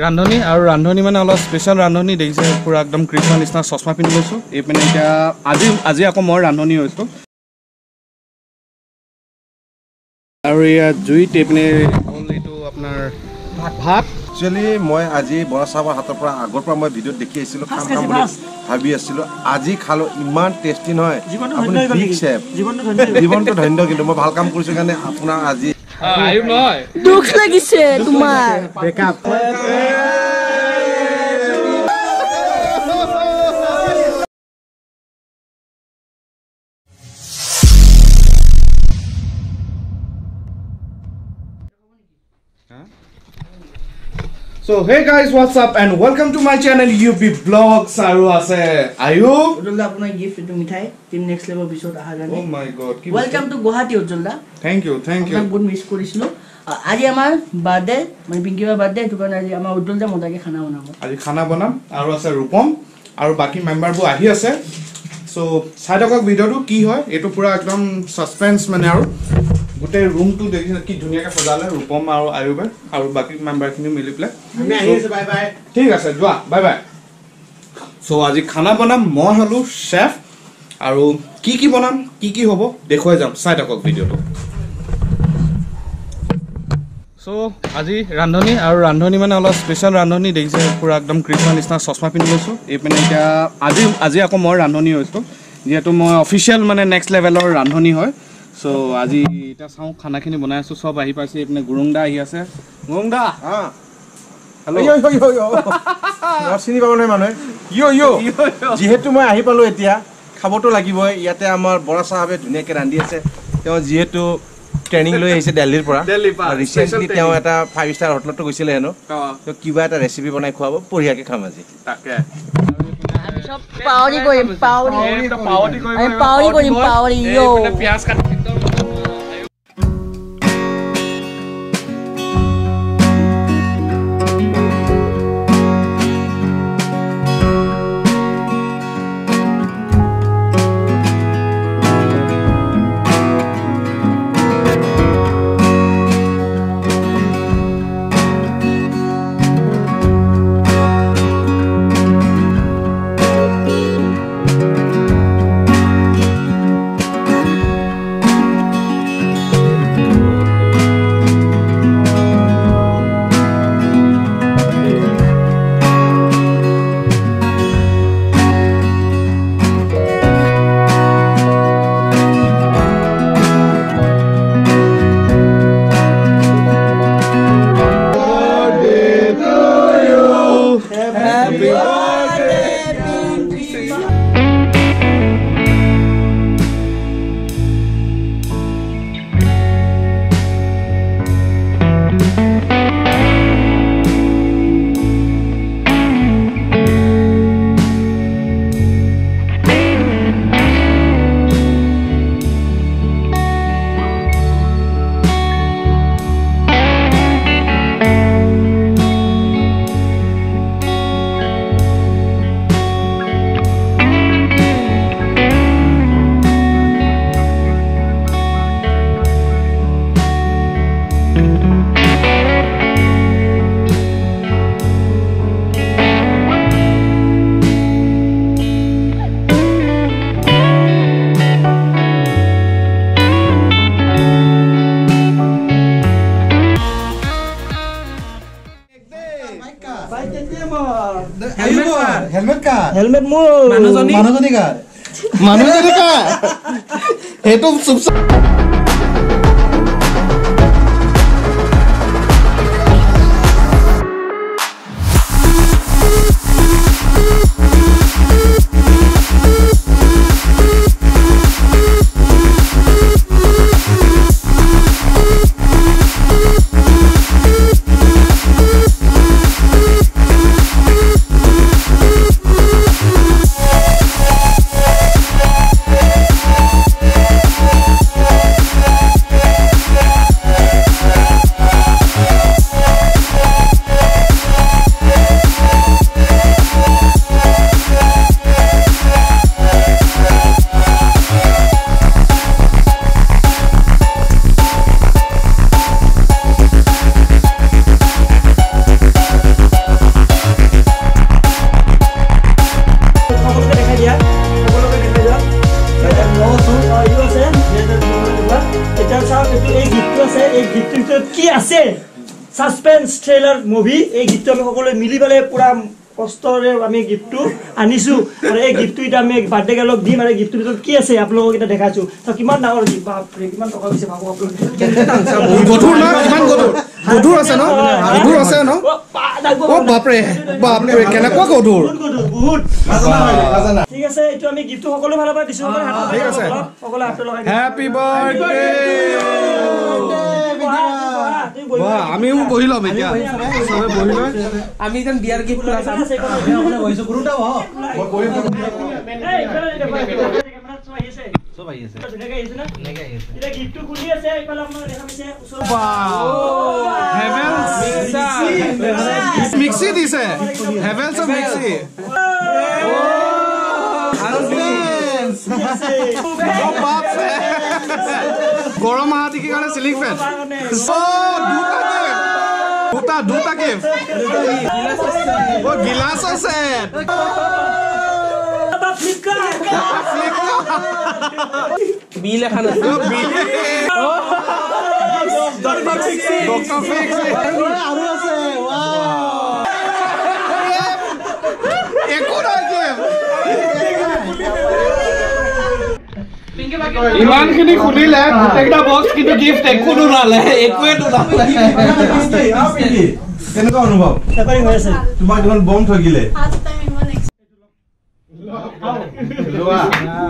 ৰান্ধনী আৰু ৰান্ধনী মানে অলপ স্পেশাল ৰান্ধনী দেখিছে পুৰা একদম কৃষ্ণ নিচিনা চশমা পিন্ধি লৈছো এই পিনে এতিয়া আজি আকৌ মই ৰান্ধনী হৈছো আৰু ইয়া জুইত এইপিনে হ'ল এইটো আপোনাৰ ভাত একচুয়ালি মই আজি বৰা চাহৰ হাতৰ পৰা আগৰ পৰা মই ভিডিঅ'ত দেখি আছিলো কাম বুলি ভাবি আছিলো আজি খালো ইমান টেষ্টি নহয় আপুনি বিগ শেফ জীৱনটো ধন্য কিন্তু মই ভাল কাম কৰিছো কাৰণে আপোনাৰ আজি আইও নহয় দুখ লাগিছে তোমাৰ backup So hey guys, what's up and welcome to my channel UBVlogs. Aru ase Ayub Ujjolda apuna gift to mithai team next level episode aha gane. Oh my god. Welcome to Guwahati Ujjolda. Thank you. Apna good miss korisilo. Aji amar birthday mane Pinky ba birthday to kane aji amar Ujjolda modake khana banabo. Aji khana banam aru ase Rupam aru baki member bu ahi ase. So side okak video tu ki hoy etu pura ekdom suspense mane aru গোটে room two দেখিছে কি ধুনিয়াকে সজালে রূপম আৰু আয়ুবে আৰু বাকি member খিনি মিলি play আমি আহি আছে বাই বাই ঠিক আছে যোৱা বাই বাই সো আজি খানা বনাম মই হলো শেফ আৰু কি বনাম কি হ'ব দেখুৱাই যাম চাই থাকক ভিডিওটো সো আজি ৰান্ধনী আৰু ৰান্ধনী মানে অলপ স্পেশাল ৰান্ধনী দেখিছে পুৰা একদম কৃষ্ণ নিচিনা চশমা পিন্ধি লৈছো এই পিনে এতিয়া আজি আকৌ মই ৰান্ধনী হৈছো যেহেতু মই অফিচিয়েল মানে নেক্সট লেভেলৰ ৰান্ধনী হয় So আজি এটা চাও খানা খিনি বনাই আছো সব আহি পাইছে এপনে গুৰুংদা আহি আছে গুৰুংদা হেল্ল ইয়ো চিনি পাব নাই মানুহে ইয়ো যেহেতু মই আহি পালো এতিয়া খাবটো লাগিবই ইয়াতে আমাৰ বৰা সাহেবে ধুনিয়াকে ৰান্ধি আছে তেওঁ যেহেতু ট্ৰেনিং লৈ আহিছে দিল্লীৰ পৰা ৰিসেন্টলি তেওঁ এটা 5 ষ্টাৰ হোটেলতো গৈছিলে হেনো তো কিবা এটা ৰেচিপি বনাই খুৱাব পৰিয়াকে খাম আজি তাকে সব পাওৰি কৰিম পাওৰি ইয়ো পিয়াজ কাটি হেলমেট মোৰ মানুহজনী কা হেতু চুপ ট্ৰেইলাৰ মুভি এই গীতটো আমি সকলোৱে মিলি পেলাই পুৰা কষ্টৰে আমি গিফ্টটো আনিছো আৰু এই গিফ্টটো এটা আমি বাৰ্থডে গাৰ্লক দিম আৰু গিফ্টটোৰ ভিতৰত কি আছে আপোনালোকক এটা দেখাইছো তো কিমান ডাঙৰ গিফ্ট বাপৰে কিমান টকা হৈছে ভাবক আপোনালোকে গধুৰ না কিমান গধুৰ আছে ন গধুৰ আছে ন ও বাপৰে বাপৰে কেনেকুৱা গধুৰ বহুত ঠিক আছে এইটো আমি গিফ্টটো সকলো ভালৰ পৰা দিছো ঠিক আছে সকলো হাত লগাই হ্যাপি বাৰ্থডে বাহ আমিও বহি লম এতিয়া সবে বহি লয় আমি যেন বিয়াৰ গিফ্ট আছে মানে বহিছো গুৰুটা হ মই বহি সব আহি আছে ধুনীয়াকৈ আহিছে না এটা গিফ্টটো খুলি আছে এইফালে আপোনালোকে দেখা পাইছে ওচৰত হেভেলছ মিক্সি দিছে হেভেলছ মিক্সি গৰম মাহত কি কাৰণে চিলিং ফেন দুটা গিফ্ট ও গিলাস আছে বিল এখন আছে ডক্টৰ ফিক্স আৰু আছে একো নাই ইমানখিনি খুলিলে গোটেইটা বক্স কিন্তু গিফট একো নোলালে একোৱে নোলালে কেনেকুৱা অনুভৱ পেপাৰিং হৈ আছে তোমাক দেখোন বম ঠগিলে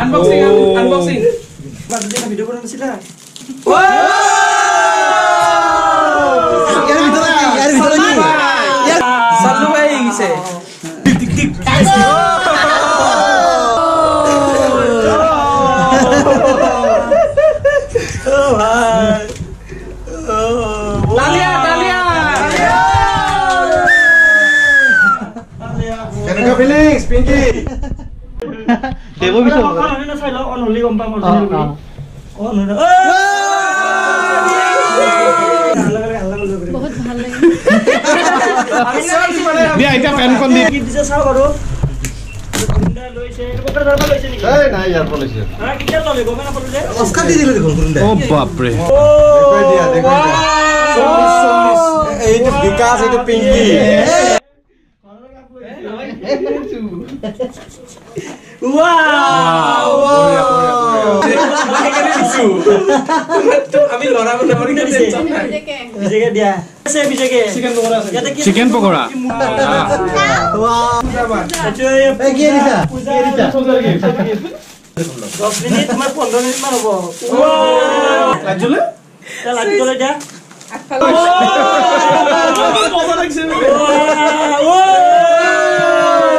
আনবক্সিং বাজে ভিডিও বনাই দিছিলা ইয়াৰ ভিতৰত কি চালু হৈ গৈছে টিক টিক কেনেকুৱা ফিলিংছ পিংকি দেব বিচো অন না চাই ল অন হলি গম পাম অন অন বহুত ভাল লাগে দিয়া এটা পেন কোন দি দিছে চাও আৰু গুন্ডা লৈছে কোকৰা ধৰবা লৈছে নেকি এই নাই ইয়াৰ পৰা লৈছে হা কিটা তলে গম না পড়লে অস্কাৰ দি দিলে দেখোন গুন্ডা ও বাপৰে দেখুৱাই দিয়া এইটো বিকাশ এইটো পিংকি আমি লৰা বনাবলে বিজেকে দিয়া আছে বিজেকে চিকেন পকৰা এই কি দিছা পূজা 10 মিনিট তোমাৰ 15 মিনিট মান হ'ব লাজুলে লাজুলে দিয়া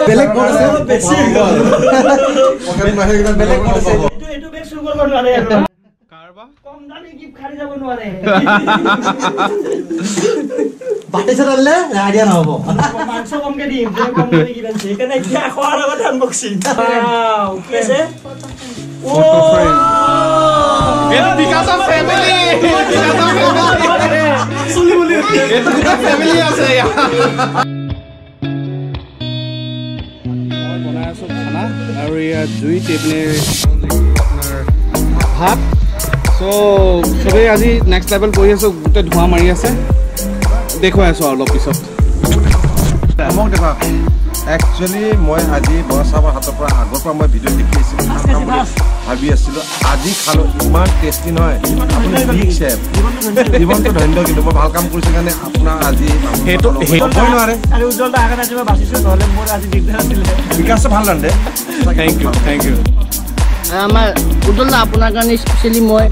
বেলেগ আছে বেছি পকেট মাহে কিটা বেলেগ আছে এইটো বেক শুরু কৰিব নোৱাৰে আৰু কাৰবা কম দামী গিফট খাৰি যাব নোৱাৰে বাটে চলালে আইডিয়া নহব মাংস কমকে দিম যে কম দামী গিফট আছে কেনে এতিয়া খোৱাৰ আগত আনবক্সিং ওয়াও কি আছে ও এটা বিকাশ ফ্যামিলি সুলি বলি এটা দুটা ফ্যামিলি আছে বনাই আছো খানা আৰু ইয়া দুই টেবলে ভাত সো সবে আজি নেক্সট লেভেল কৰি আছো গোটে ধোঁৱা মাৰি আছে দেখুৱাই আছো অলপ পিছত মোক দেখা একচুয়ালি মই আজি বৰসাবৰ হাতৰ পৰা আগৰ পৰা মই ভিডিও দেখি আছিলো ভাবি আছিলো আজি খালো ইমান টেষ্টি নহয় আপুনি বিগ শেফ জীৱনটো ধন্য কিন্তু মই ভাল কাম কৰিছো কাৰণে আপোনাৰ আজি হেটো হয় নোৱাৰে আৰু উজ্জ্বলটা আগতে মই বাচিছো নহলে মোৰ আজি দিগদাৰ আছিল বিকাশে ভাল ৰান্ধে থ্যাংক ইউ আমাৰ উজ্জ্বলটা আপোনাৰ কাৰণে স্পেচিয়েলি মই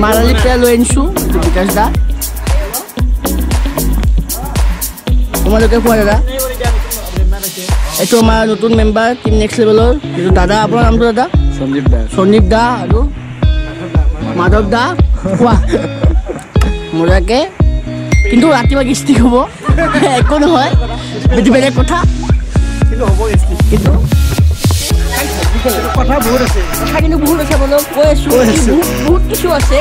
মাৰালি পেয়া লৈ আনিছোঁ বিকাশ দা তোমালোকে কোৱা দাদা এইটো আমাৰ নতুন মেম্বাৰ টিম নেক্সট লেভেলৰ এইটো দাদা আপোনাৰ নামটো দাদা সন্দীপ দা আৰু মাধৱ দা কোৱা মজাকে কিন্তু ৰাতিপুৱা গিষ্টিক হ'ব একো নহয় সেইটো বেলেগ কথা কিন্তু হ'ব কিন্তু কথা বহুত আছে কথা কিন্তু বহুত আছে বোলো কৈ আছো বহুত কিছু আছে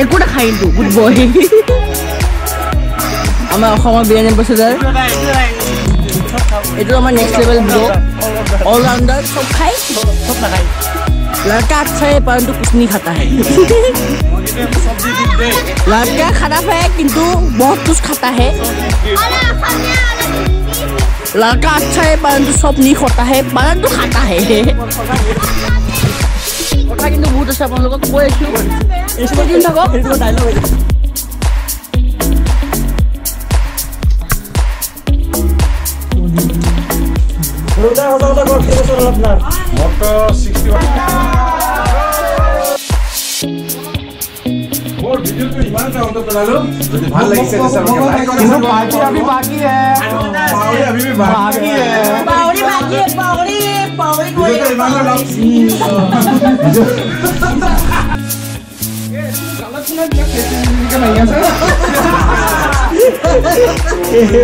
একো নাখায় কিন্তু গুড বয় আমাৰ অসমৰ বিৰিয়ানী এম্বেচেডাৰ এইটো আমাৰ next level blog all rounder চব খাই চব নাখায় लड़का अच्छा है परंतु कुछ नहीं खाता है लड़का खराब है किंतु बहुत कुछ खाता है लड़का अच्छा है परंतु सब नहीं खाता है परंतु खाता है কথা কিন্তু বহুত আছে আপোনালোকক কৈ আছো এই সময় দিন থাকক এইটো ডায়লগ হৈ যায় रोजा होता होता कौन से सर अपना मोटो 61 और वीडियो तो इमान का होता बना लो যদি ভাল লাগিছে তো সব লাইক করো কিন্তু পার্টি अभी बाकी है पावड़ी अभी भी बाकी है पावड़ी बाकी है पावड़ी कोई तो इमान का लॉक Ini